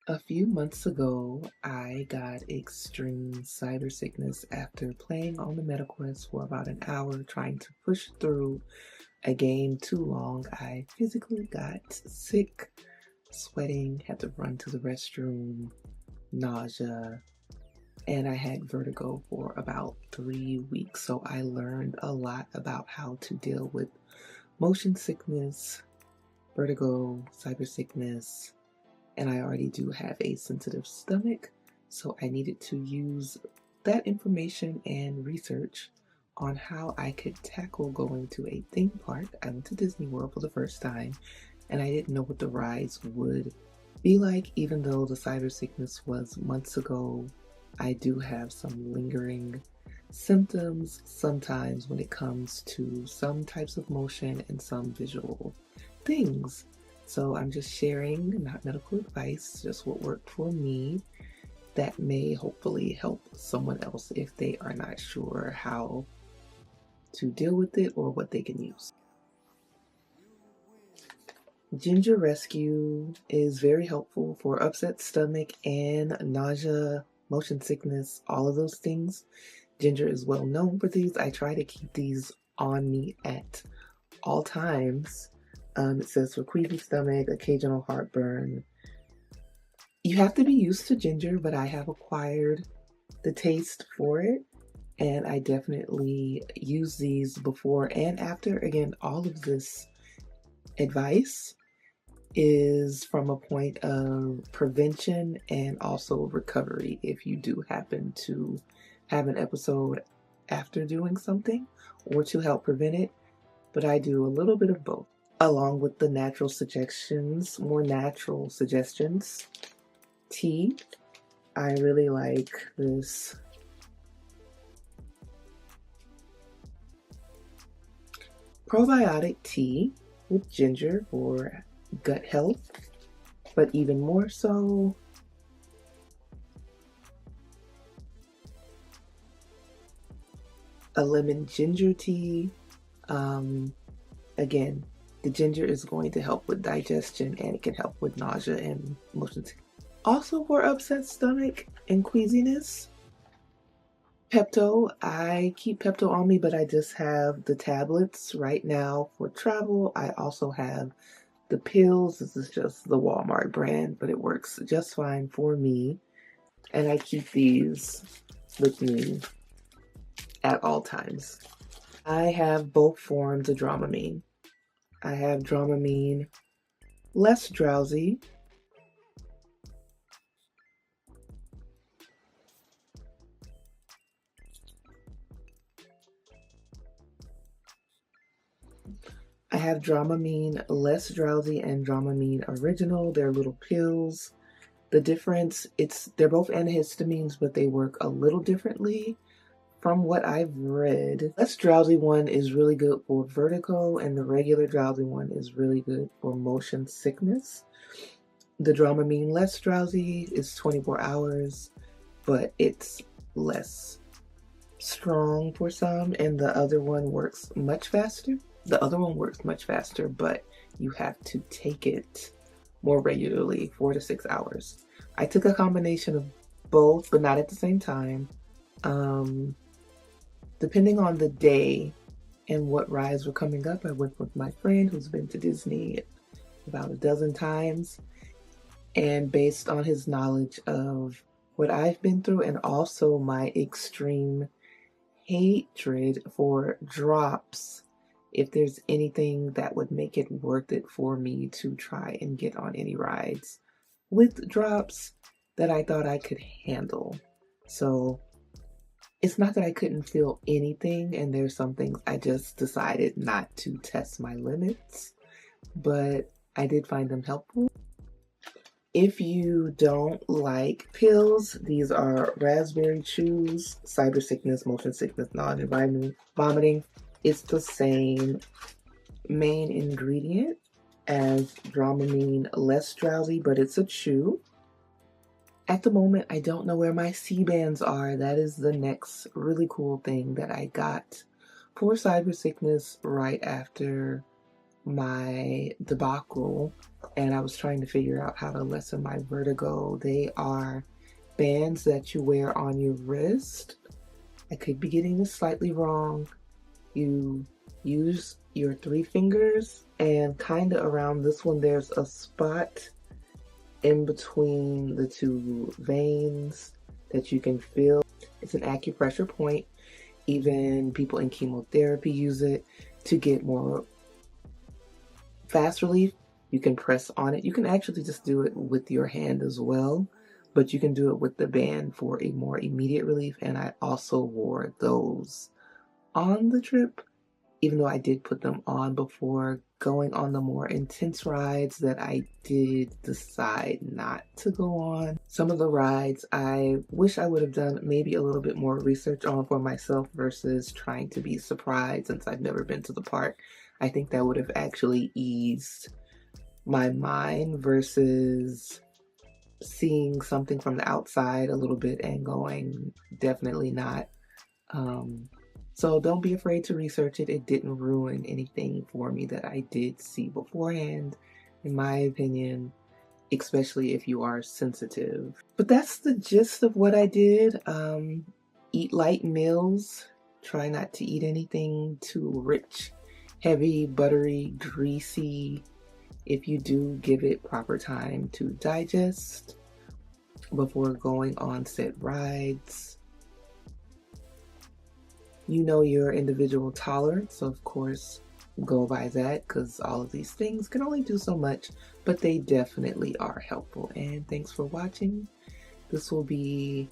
A few months ago, I got extreme cyber sickness after playing on the MetaQuest for about an hour trying to push through a game too long. I physically got sick, sweating, had to run to the restroom, nausea, and I had vertigo for about 3 weeks. So I learned a lot about how to deal with motion sickness, vertigo, cyber sickness, and I already do have a sensitive stomach, so I needed to use that information and research on how I could tackle going to a theme park. I went to Disney World for the first time, and I didn't know what the rides would be like, even though the cyber sickness was months ago. I do have some lingering symptoms sometimes when it comes to some types of motion and some visual things. So I'm just sharing, not medical advice, just what worked for me that may hopefully help someone else if they are not sure how to deal with it or what they can use. Ginger Rescue is very helpful for upset stomach and nausea, motion sickness, all of those things. Ginger is well known for these. I try to keep these on me at all times. It says for queasy stomach, occasional heartburn. You have to be used to ginger, but I have acquired the taste for it, and I definitely use these before and after. Again, all of this advice is from a point of prevention and also recovery if you do happen to have an episode after doing something or to help prevent it. But I do a little bit of both, along with the natural suggestions, more natural suggestions. Tea. I really like this probiotic tea with ginger for gut health, but even more so, a lemon ginger tea. Again, the ginger is going to help with digestion and it can help with nausea and motion sickness. Also for upset stomach and queasiness, Pepto. I keep Pepto on me, but I just have the tablets right now for travel. I also have the pills. This is just the Walmart brand, but it works just fine for me. And I keep these with me at all times. I have both forms of Dramamine. I have Dramamine less drowsy. I have Dramamine less drowsy and Dramamine original. They're little pills. The difference, they're both antihistamines, but they work a little differently from what I've read. Less drowsy one is really good for vertigo, and the regular drowsy one is really good for motion sickness. The Dramamine less drowsy is 24 hours, but it's less strong for some, and the other one works much faster. The other one works much faster, but you have to take it more regularly, 4 to 6 hours. I took a combination of both, but not at the same time. Depending on the day and what rides were coming up, I went with my friend who's been to Disney about a dozen times. And based on his knowledge of what I've been through and also my extreme hatred for drops, if there's anything that would make it worth it for me to try and get on any rides with drops, that I thought I could handle. So it's not that I couldn't feel anything, and there's some things I just decided not to test my limits, but I did find them helpful. If you don't like pills, these are raspberry chews, cyber sickness, motion sickness, nausea, vomiting. It's the same main ingredient as Dramamine less drowsy, but it's a chew. At the moment, I don't know where my C-bands are. That is the next really cool thing that I got for cyber sickness right after my debacle and I was trying to figure out how to lessen my vertigo. They are bands that you wear on your wrist. I could be getting this slightly wrong. You use your 3 fingers and kind of around this one, there's a spot in between the 2 veins that you can feel. It's an acupressure point. Even people in chemotherapy use it to get more fast relief. You can press on it. You can actually just do it with your hand as well, but you can do it with the band for a more immediate relief. And I also wore those on the trip, even though I did put them on before going on the more intense rides that I did decide not to go on. Some of the rides I wish I would have done maybe a little bit more research on for myself versus trying to be surprised since I've never been to the park. I think that would have actually eased my mind versus seeing something from the outside a little bit and going, definitely not. So don't be afraid to research it. It didn't ruin anything for me that I did see beforehand, in my opinion, especially if you are sensitive. But that's the gist of what I did. Eat light meals. Try not to eat anything too rich, heavy, buttery, greasy. If you do, give it proper time to digest before going on said rides. You know your individual tolerance, so of course go by that, because all of these things can only do so much, but they definitely are helpful. And thanks for watching. This will be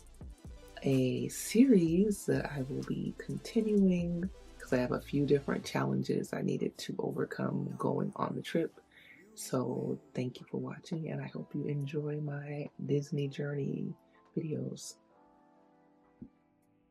a series that I will be continuing because I have a few different challenges I needed to overcome going on the trip. So thank you for watching, and I hope you enjoy my Disney journey videos.